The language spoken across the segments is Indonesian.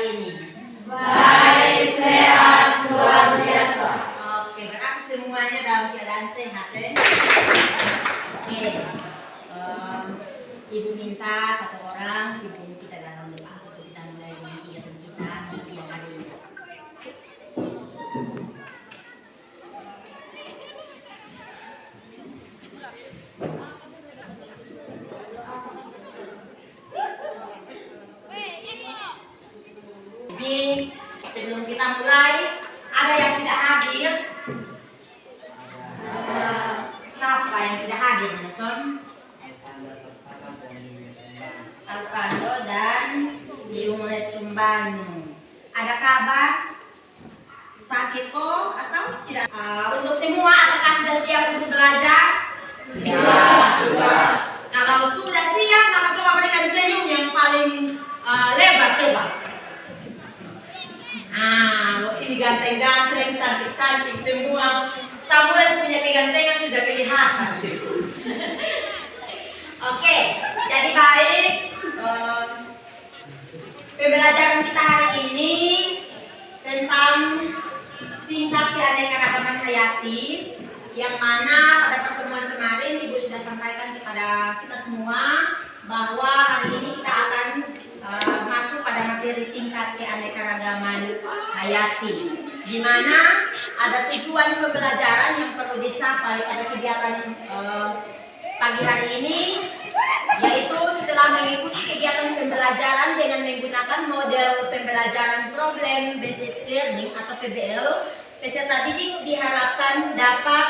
hari ini? Baik, sehat, luar biasa. Oke, berarti semuanya dalam keadaan sehat ya? Oke, Ibu minta satu orang pimpin kita dalam doa untuk kita mulai dengan kegiatan kita di siang hari ini. Jadi sebelum kita mulai, ada yang tidak hadir? Siapa yang tidak hadir, Nelson? Alvaro dan Yumule Sumbanu. Ada kabar? Sakit kok atau tidak? Untuk semua, apakah sudah siap untuk belajar? Siap, sudah. Kalau sudah siap, maka coba berikan senyum yang paling lebar, coba. Ini ganteng-ganteng, cantik-cantik semua. Samuel punya kegantengan sudah kelihatan. Oke, jadi baik. Pembelajaran kita hari ini tentang tingkat keanekaragaman hayati, yang mana pada pertemuan kemarin Ibu sudah sampaikan kepada kita semua bahwa hari ini kita akan masuk pada materi tingkat keanekaragaman hayati, di mana ada tujuan pembelajaran yang perlu dicapai pada kegiatan pagi hari ini, yaitu setelah mengikuti kegiatan pembelajaran dengan menggunakan model pembelajaran Problem Based Learning atau PBL, peserta didik diharapkan dapat,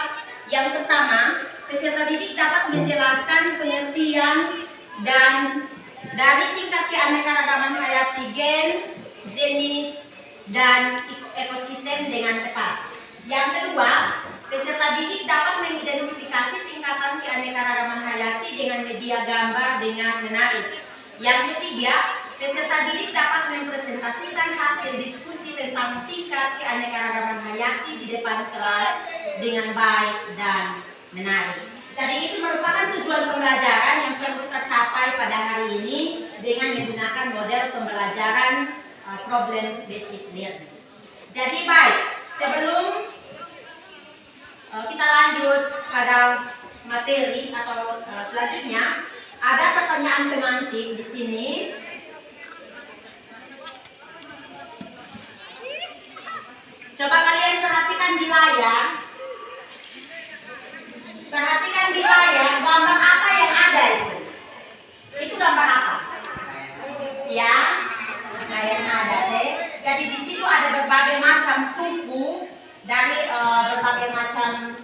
yang pertama, peserta didik dapat menjelaskan pengertian dan dari tingkat keanekaragaman hayati gen, jenis, dan ekosistem dengan tepat. Yang kedua, peserta didik dapat mengidentifikasi tingkatan keanekaragaman hayati dengan media gambar dengan menarik. Yang ketiga, peserta didik dapat mempresentasikan hasil diskusi tentang tingkat keanekaragaman hayati di depan kelas dengan baik dan menarik. Jadi itu merupakan tujuan pembelajaran yang perlu kita capai pada hari ini dengan menggunakan model pembelajaran Problem Based Learning. Jadi baik, sebelum kita lanjut pada materi atau selanjutnya, ada pertanyaan pemantik di sini. Coba kalian perhatikan di layar. Perhatikan di layar, gambar apa yang ada itu? Itu gambar apa? Ya, yang ada deh. Jadi di situ ada berbagai macam suku dari berbagai macam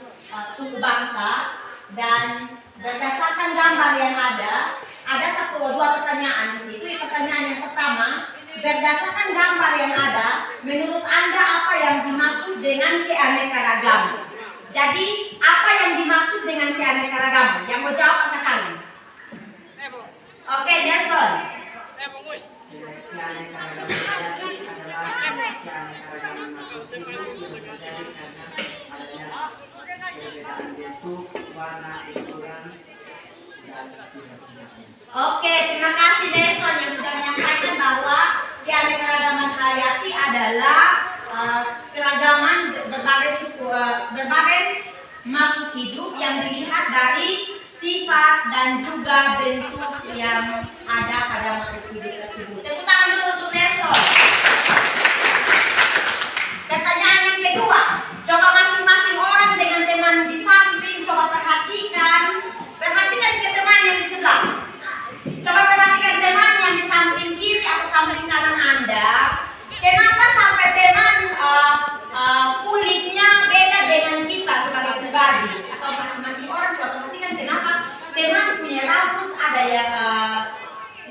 suku bangsa, dan berdasarkan gambar yang ada dua pertanyaan di situ. Pertanyaan yang pertama, berdasarkan gambar yang ada, menurut Anda apa yang dimaksud dengan keanekaragaman? Jadi, apa yang dimaksud dengan keanekaragaman? Yang mau jawab angkat tangan. Oke, Nelson. Oke, terima kasih Nelson yang sudah menyampaikan bahwa keanekaragaman hayati adalah keragaman berbagai makhluk hidup yang dilihat dari sifat dan juga bentuk yang ada pada makhluk hidup tersebut. Tepuk tangan dulu untuk Nelson. Pertanyaan yang kedua, coba masing-masing orang dengan teman di samping, coba perhatikan ke teman yang di sebelah. Coba perhatikan teman yang di samping kiri atau samping kanan Anda. Kenapa sampai teman kulitnya beda dengan kita sebagai pribadi? Atau masing-masing orang coba perhatikan kenapa teman punya rambut ada yang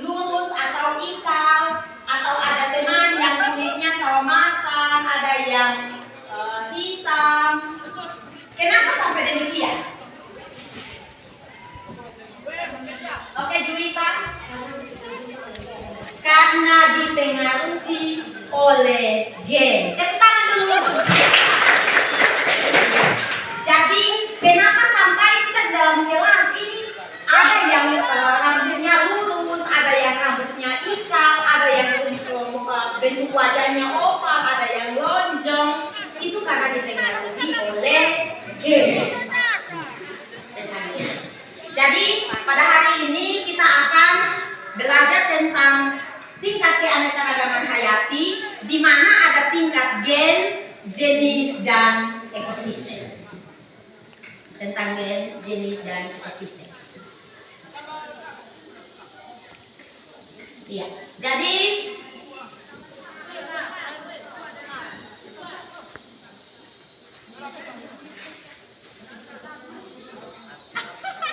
lurus atau ikal, atau ada teman yang kulitnya sawo matang, ada yang hitam. Kenapa sampai demikian? Oke, Juwita. Karena dipengaruhi oleh gen. Tepuk tangan dulu. Jadi, kenapa sampai kita dalam kelas ini ada yang rambutnya lurus, ada yang rambutnya ikal, ada yang bentuk yang oval, ada yang lonjong. Itu karena dipengaruhi oleh gen. Jadi pada hari ini kita akan belajar tentang tingkat keanekaragaman hayati, di mana ada tingkat gen, jenis, dan ekosistem. Tentang gen, jenis, dan ekosistem. Iya. Jadi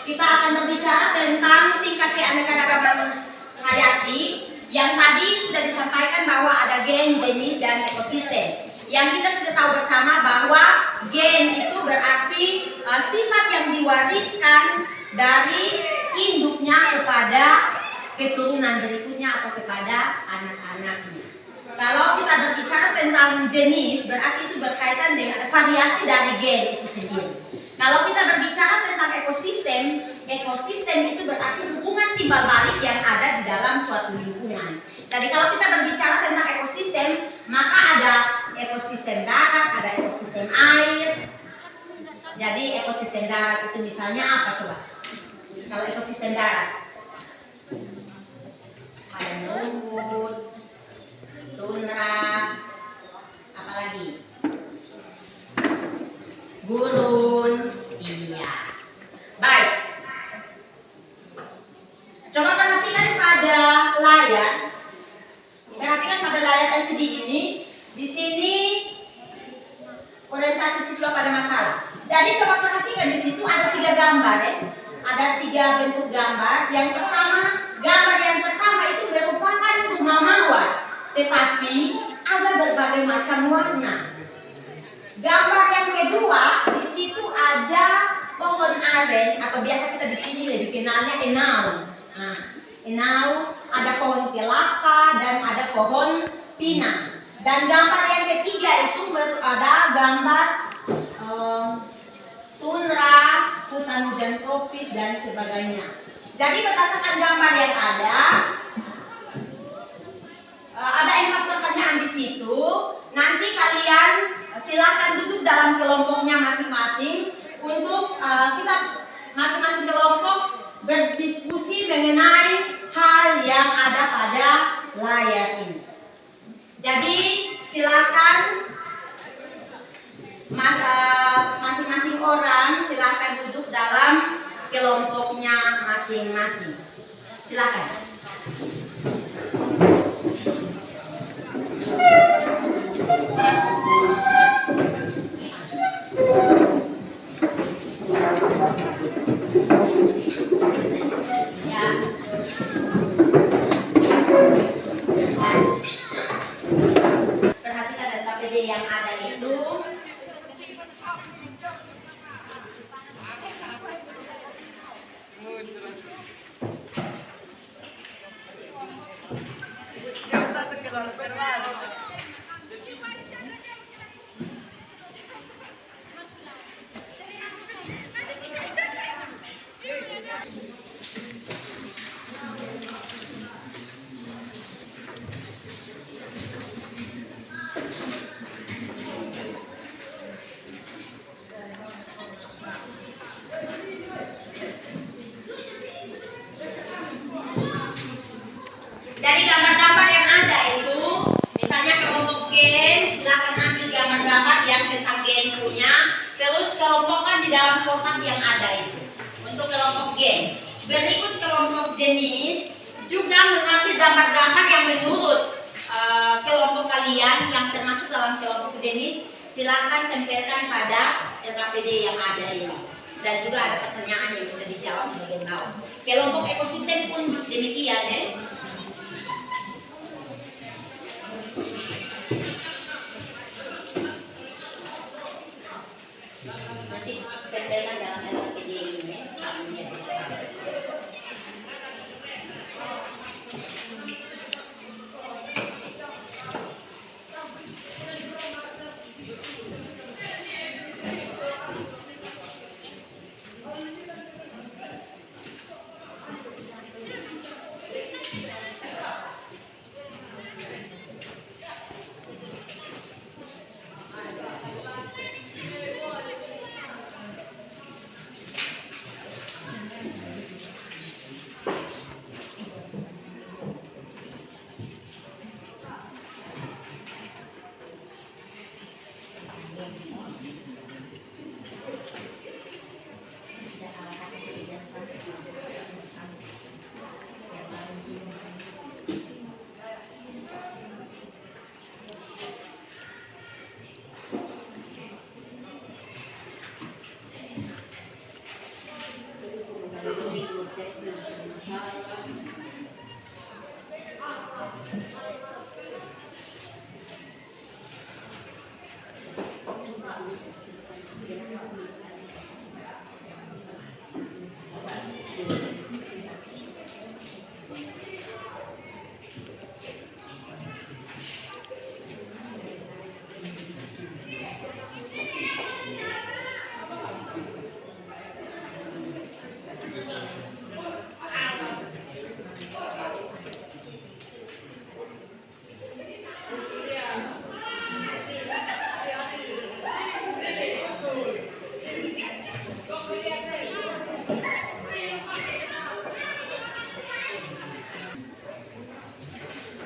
kita akan berbicara tentang tingkat keanekaragaman hayati yang tadi sudah disampaikan bahwa ada gen, jenis, dan ekosistem. Yang kita sudah tahu bersama bahwa gen itu berarti sifat yang diwariskan dari induknya kepada keturunan berikutnya atau kepada anak-anaknya. Kalau kita berbicara tentang jenis, berarti itu berkaitan dengan variasi dari gen itu sendiri. Kalau kita berbicara tentang ekosistem, ekosistem itu berarti hubungan timbal balik yang ada di dalam suatu lingkungan. Jadi kalau kita berbicara tentang ekosistem, maka ada ekosistem darat, ada ekosistem air. Jadi ekosistem darat itu misalnya apa coba? Kalau ekosistem darat, padang rumput, tundra, apalagi? Gurun, iya. Baik. Coba perhatikan pada layar. Perhatikan pada layar LCD ini. Di sini orientasi siswa pada masalah. Jadi coba perhatikan di situ ada 3 gambar ya. Ada 3 bentuk gambar. Yang pertama, gambar yang pertama itu merupakan rumah mawar, tetapi ada berbagai macam warna. Gambar yang kedua, di situ ada pohon aren atau biasa kita di sini lebih kenalnya enau. Nah, enau, ada pohon kelapa dan ada pohon pinang. Dan gambar yang ketiga itu ada gambar tundra, hutan hujan tropis dan sebagainya. Jadi berdasarkan gambar yang ada 4 pertanyaan di situ. Nanti kalian silahkan duduk dalam kelompoknya masing-masing untuk kita masing-masing kelompok berdiskusi mengenai hal yang ada pada layar ini. Jadi silakan masing-masing orang silakan duduk dalam kelompoknya masing-masing. Silakan. Perhatikan data PD yang ada itu. Jadi gambar-gambar yang ada itu, misalnya kelompok gen, silakan ambil gambar-gambar yang tentang gen punya, terus kelompokkan di dalam kotak yang ada itu. Untuk kelompok gen. Berikut kelompok jenis juga mengambil gambar-gambar yang menurut kelompok kalian yang termasuk dalam kelompok jenis, silakan tempelkan pada LKPD yang ada ini. Dan juga ada pertanyaan yang bisa dijawab di bagian bawah. Kelompok ekosistem pun demikian ya. Nanti tempelkan dalam LKPD ini ya.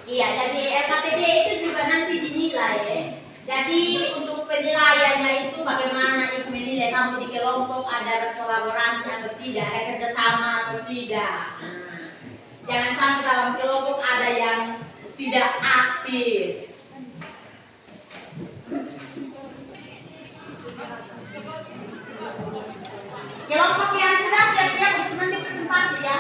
Iya, jadi LKPD itu juga nanti dinilai ya. Jadi untuk penilaiannya itu bagaimana itu menilai kamu di kelompok ada kolaborasi atau tidak, ada kerjasama atau tidak. Nah, jangan sampai dalam kelompok ada yang tidak aktif. Kelompok yang sudah siap-siap untuk nanti presentasi ya.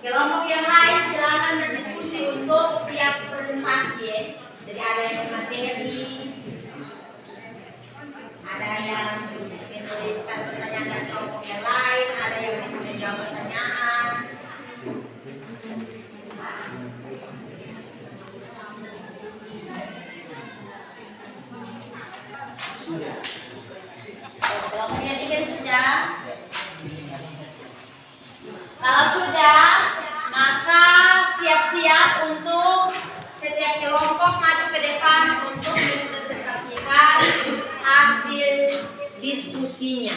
Kelompok yang lain silakan berdiskusi untuk siap presentasi ya. Jadi ada yang materi, ada yang menuliskan pertanyaan dari kelompok yang lain, ada yang bisa menjawab pertanyaan. Kelompoknya bikin sudah. Kalau sudah, maka siap-siap untuk setiap kelompok maju ke depan untuk mempresentasikan hasil diskusinya.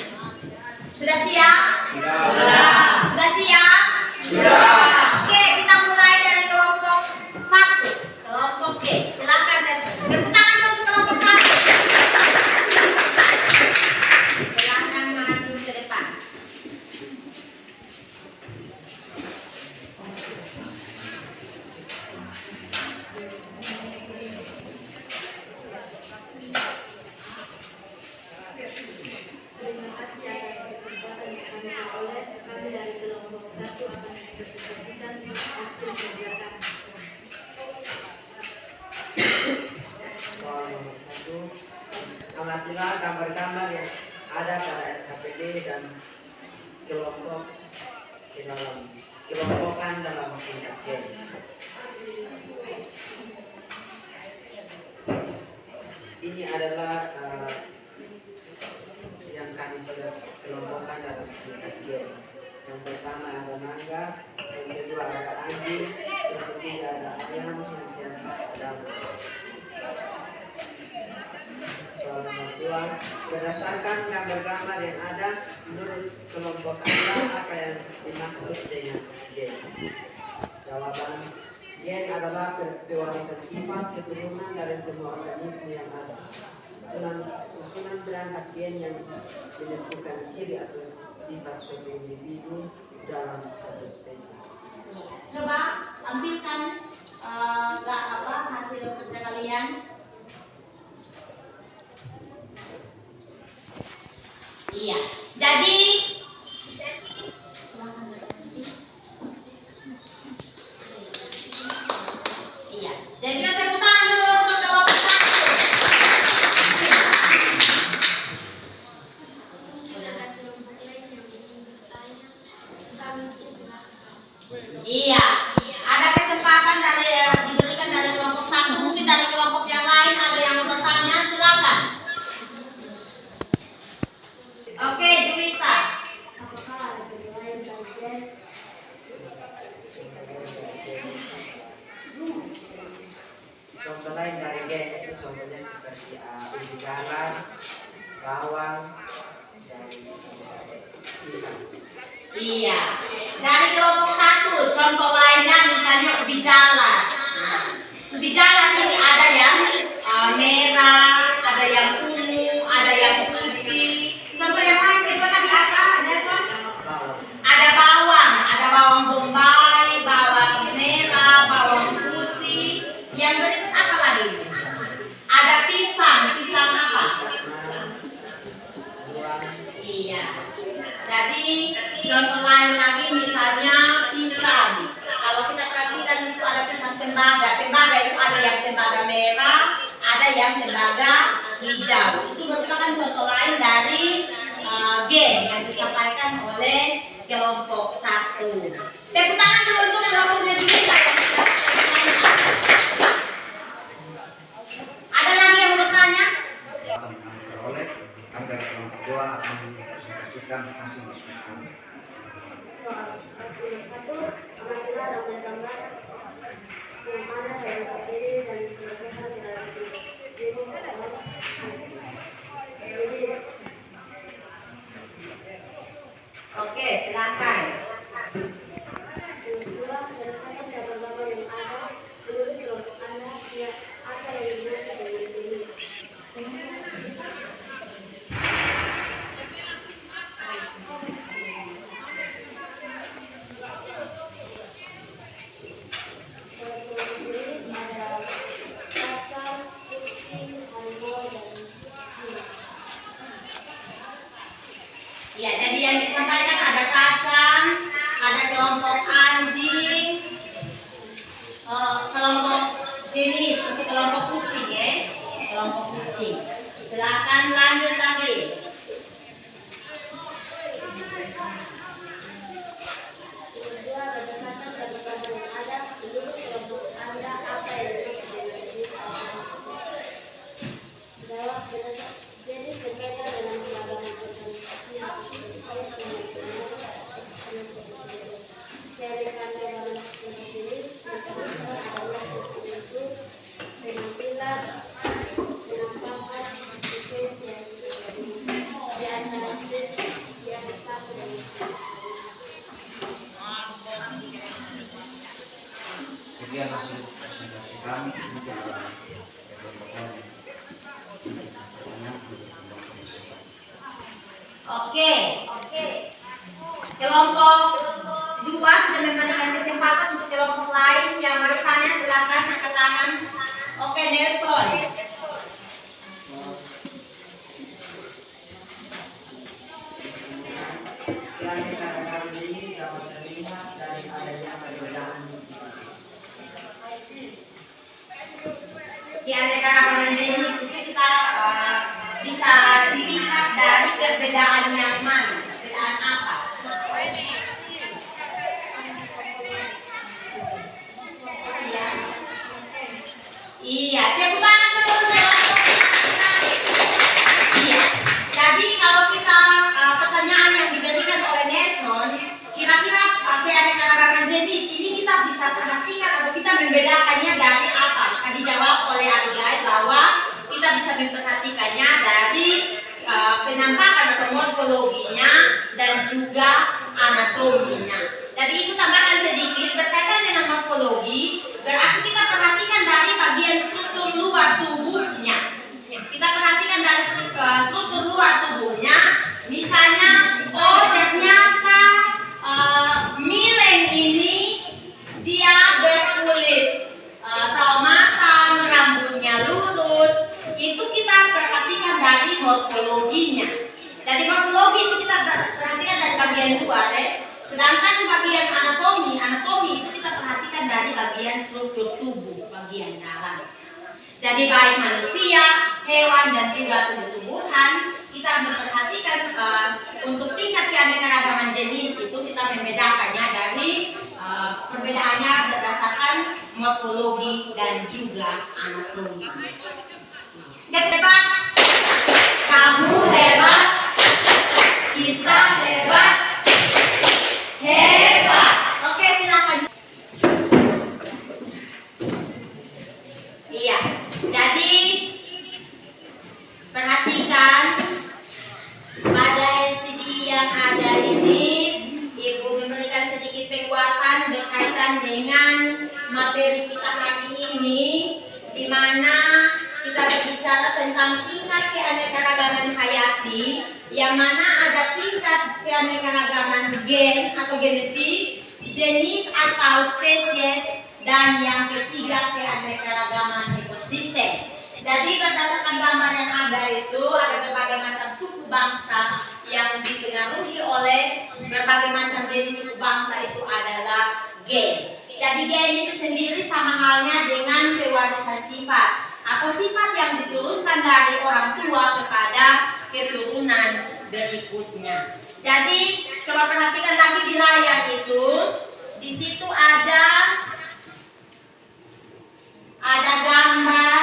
Sudah siap? Sudah. Sudah siap? Sudah. Oke, kita mulai dari kelompok 1. Kelompok B. Silakan dan tepuk tangan dulu untuk kelompok 1. Silakan maju ke depan. Amatilah gambar-gambar yang ada pada LKPD dan kelompok di dalam kelompokan dalam tingkat G. Ini adalah yang kami sudah kelompokkan dalam tingkat G. Yang pertama ada mangga, yang kedua ada anjing, yang ketiga ada ayam, yang keempat ada soal nomor 2, berdasarkan gambar-gambar yang ada, menurut kelompok Anda apa yang dimaksud dengan gen? Jawaban, gen adalah pewarisan sifat keturunan dari semua organisme yang ada. Susunan berangkat gen yang menentukan ciri atau sifat suatu individu dalam satu spesies. Coba tampilkan hasil kerja kalian. Iya. Jadi iya. Jadi kita tepuk tangan dulu untuk kelompok 1. Iya. Ada kesempatan diberikan dari kelompok 1. Mungkin dari kelompok yang lain ada yang mau bertanya, silakan. Oke, Juwita. Apakah ada penilaian kajian? Contoh lain dari gen itu contohnya seperti ubi jalan, bawang, dan pisang. Iya. Dari kelompok 1, contoh lainnya misalnya ubi jalan. Nah, ubi jalan ini ada yang merah, ada yang ungu, ada yang putih. Contoh yang lain juga kan di atas ada contoh. Ada bawang bombay, bawang merah, bawang putih. Yang berikut apa lagi? Ada yang tembaga hijau. Itu merupakan contoh lain dari gen yang disampaikan oleh kelompok 1. Tepuk tangan dulu untuk kelompok Gen. Ada lagi yang bertanya? Diperoleh agar kelompok 2 akan mempresentasikan hasil diskusi. Soal 41, amatilah gambar-gambar yang mana dalam terdiri dan dijelaskan di dalam jenis atau jenis. Oke, silakan. Yang kedua, berdasarkan gambar-gambar yang ada menurut kelompok Anda, apa yang dimaksud dengan jenis? Jenis adalah kaca, kucing, harimau, dan singa. Ya, jadi yang disampaikan ada kacang, ada kelompok anjing, kelompok jenis untuk kelompok kucing ya, kelompok kucing. Silakan lanjut lagi. Kedua, berdasarkan gambar-gambar yang ada menurut kelompok Anda, apa yang dimaksud dengan jenis atau jawab berdasarkan jenis berkaitan dengan keragaman organisasi atau spesies yang digunakan ekspresi berbeda. Keanekaragaman untuk jenis berkaitan adalah yaitu penampilan, penampakan spesies yang berbeda di antara spesies yang satu dan Sekian hasil presentasi kami untuk kelompok kami. Oke. Kelompok 2 sudah memberikan kesempatan untuk kelompok lain yang bertanya, silakan angkat tangan. Oke, Nelson. Keanekaragaman jenis dapat terlihat dari adanya perbedaan Di keanekaragaman jenis itu kita bisa dilihat dari perbedaan yang mana, perbedaan apa? Iya, tepuk tangan dulu. Iya. Jadi kalau kita pertanyaan yang diberikan oleh Nelson, kira-kira keanekaragaman jenis ini kita bisa perhatikan atau kita membedakannya dari apa? Maka dijawab oleh Abigail bahwa kita bisa memperhatikannya dari penampakan atau morfologinya dan juga anatominya. Jadi itu tambahkan sedikit berkaitan dengan morfologi, berarti kita perhatikan dari bagian struktur luar tubuhnya. Kita perhatikan dari struktur luar tubuhnya, misalnya, oh ternyata mileng ini dia berkulit sawo matang, rambutnya lurus, itu kita perhatikan dari morfologinya. Jadi morfologi itu kita perhatikan dari bagian luar ya. Sedangkan bagian anatomi itu kita perhatikan dari bagian struktur tubuh, bagian dalam. Jadi baik manusia, hewan dan juga tumbuh-tumbuhan, kita memperhatikan untuk tingkat keanekaragaman jenis itu kita membedakannya dari perbedaannya berdasarkan morfologi dan juga anatomi. Hebat, kamu hebat, kita hebat, hebat. Oke, silakan. Iya, jadi perhatikan pada LCD yang ada ini, Ibu memberikan sedikit penguatan berkaitan dengan materi kita hari ini, di mana kita berbicara tentang tingkat keanekaragaman hayati, yang mana ada tingkat keanekaragaman gen atau genetik, jenis atau spesies, dan yang ketiga keanekaragaman ekosistem. Jadi berdasarkan gambar yang ada itu ada berbagai macam suku bangsa yang dipengaruhi oleh berbagai macam jenis suku bangsa itu adalah gen. Jadi gen itu sendiri sama halnya dengan pewarisan sifat. atau sifat yang diturunkan dari orang tua kepada keturunan berikutnya. Jadi coba perhatikan lagi di layar itu, di situ ada gambar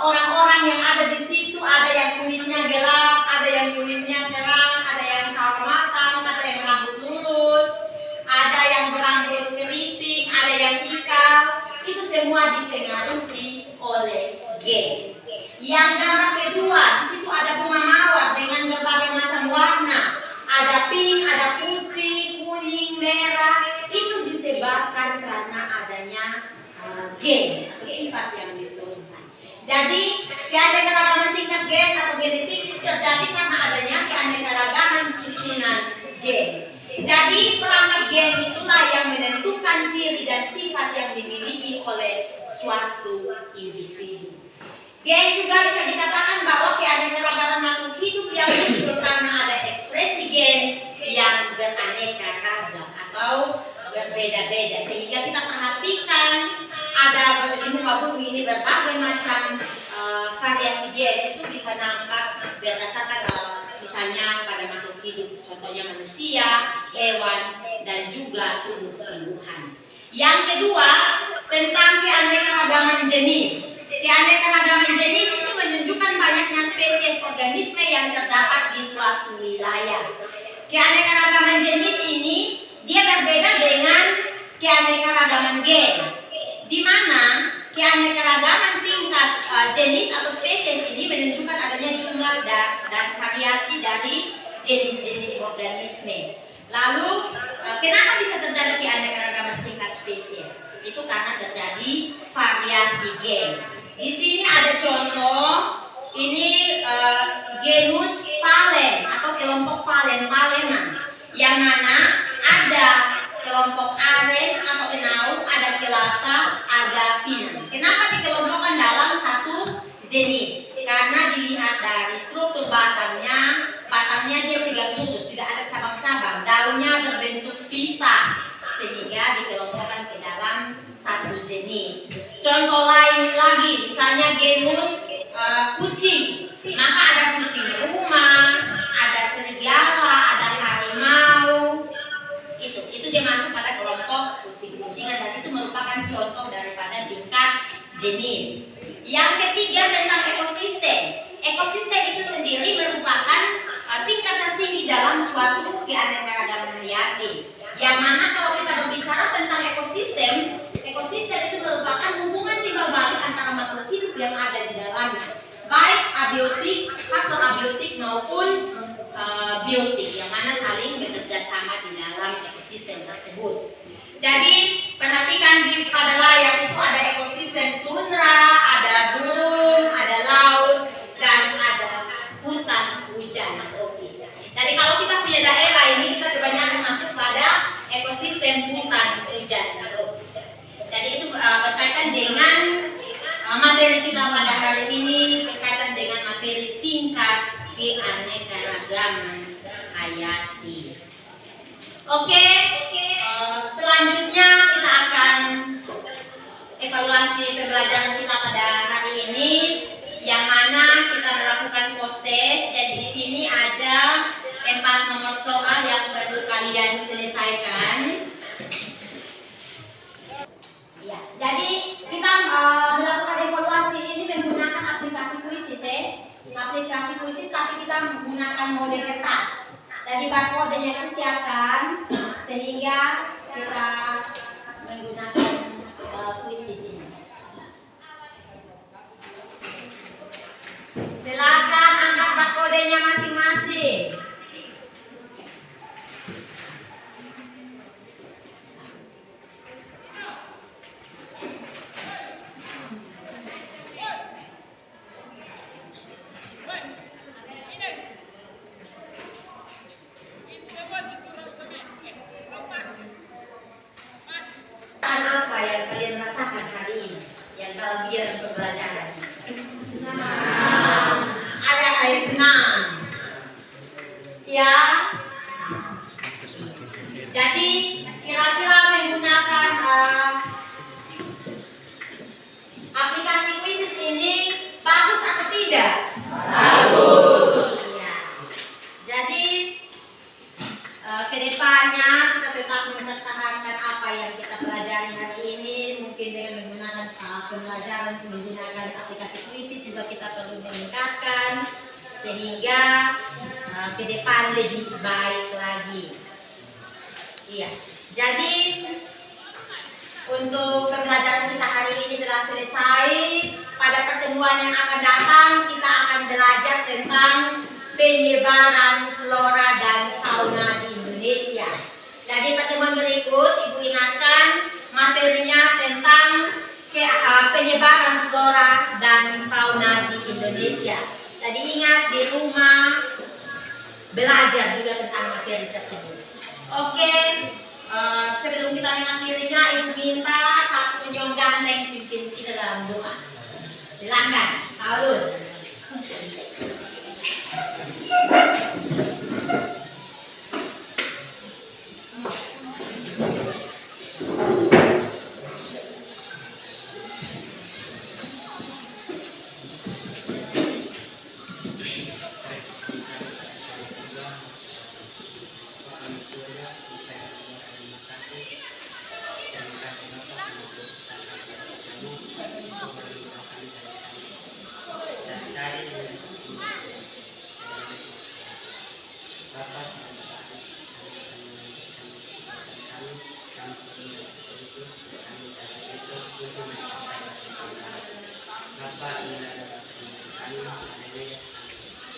orang-orang yang ada di situ. Ada yang kulitnya gelap, ada yang kulitnya terang, ada yang sawo matang, ada yang rambut lurus, ada yang berambut keriting, ada yang ikal. Itu semua dipengaruhi oleh gen. Yang gambar kedua, di situ ada bunga mawar dengan berbagai macam warna. Ada pink, ada putih, kuning, merah. Itu disebabkan karena adanya gen atau sifat yang diturunkan. Jadi keanekaragaman tingkat gen atau genetik itu terjadi karena adanya keanekaragaman susunan gen. Jadi perangkat gen itulah yang menentukan ciri dan sifat yang dimiliki oleh suatu individu. Gen juga bisa dikatakan bahwa keanekaragaman makhluk hidup yang muncul karena ada ekspresi gen yang beraneka ragam atau berbeda-beda, sehingga kita perhatikan ada di muka bumi ini berbagai macam variasi gen. Itu bisa nampak berdasarkan misalnya pada makhluk hidup, contohnya manusia, hewan, dan juga tumbuh-tumbuhan. Yang kedua, tentang keanekaragaman jenis. Keanekaragaman jenis itu menunjukkan banyaknya spesies organisme yang terdapat di suatu wilayah. Keanekaragaman jenis ini dia berbeda dengan keanekaragaman gen, di mana keanekaragaman tingkat jenis atau spesies ini menunjukkan adanya jumlah dan variasi dari jenis-jenis organisme. Lalu kenapa bisa terjadi keanekaragaman tingkat spesies? Itu karena terjadi variasi gen. Di sini ada contoh, ini genus Palen atau kelompok palenan, yang mana ada kelompok aren atau enau, ada kelapa, ada pinang. Kenapa dikelompokkan dalam satu jenis? Karena dilihat dari struktur batangnya dia tegak lurus, tidak ada cabang-cabang, daunnya berbentuk pita, sehingga dikelompokkan ke dalam satu jenis. Contoh lain lagi, misalnya genus kucing, maka ada kucing rumah, ada serigala, ada harimau. Itu dia masuk pada kelompok kucing-kucingan, dan itu merupakan contoh daripada tingkat jenis. Yang ketiga tentang ekosistem. Ekosistem itu sendiri merupakan tingkat tertinggi dalam suatu keanekaragaman hayati. Yang mana kalau kita berbicara tentang ekosistem itu merupakan hubungan timbal balik antara makhluk hidup yang ada di dalamnya, baik abiotik, faktor abiotik maupun biotik, yang mana saling bekerja sama di dalam ekosistem tersebut. Jadi perhatikan pada layar itu ada ekosistem tundra, ada gunung, ada laut, dan ada hutan hujan tropis. Jadi kalau kita punya daerah ini, kita kebanyakan masuk pada ekosistem hutan hujan tropis. Jadi itu berkaitan dengan materi kita pada hari ini, berkaitan dengan materi tingkat keanekaragaman hayati. Oke, selanjutnya kita akan evaluasi pembelajaran kita pada hari ini, yang mana kita melakukan post-test. Jadi di sini ada 4 nomor soal yang perlu kalian selesaikan. Ya, jadi kita melakukan evaluasi ini menggunakan aplikasi Quizzes, aplikasi Quizzes, tapi kita menggunakan mode kertas. Jadi barcode-nya itu siapkan, sehingga kita menggunakan Quizzes ini. Silakan angkat barcode-nya masing-masing. Apa yang kalian rasakan hari ini, yang dalam kegiatan pembelajaran? Ada air senang, ya. Jadi kira-kira menggunakan aplikasi mungkin dengan menggunakan pembelajaran menggunakan aplikasi kuisis juga kita perlu meningkatkan sehingga ke depan lebih baik lagi. Iya, jadi untuk pembelajaran kita hari ini telah selesai. Pada pertemuan yang akan datang kita akan belajar tentang penyebaran flora dan fauna di Indonesia. Jadi pertemuan berikut Ibu ingatkan materinya tentang penyebaran flora dan fauna di Indonesia. Jadi ingat di rumah belajar juga tentang materi tersebut. Oke, sebelum kita mengakhirinya, Ibu minta satu penjong ganteng pimpin kita dalam doa. Silakan, Paulus.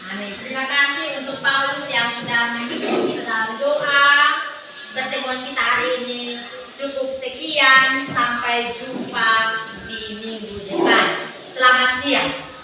Amin. Terima kasih untuk Paulus yang sudah mengikuti kita dalam doa. Pertemuan kita hari ini cukup sekian. Sampai jumpa di minggu depan. Selamat siang.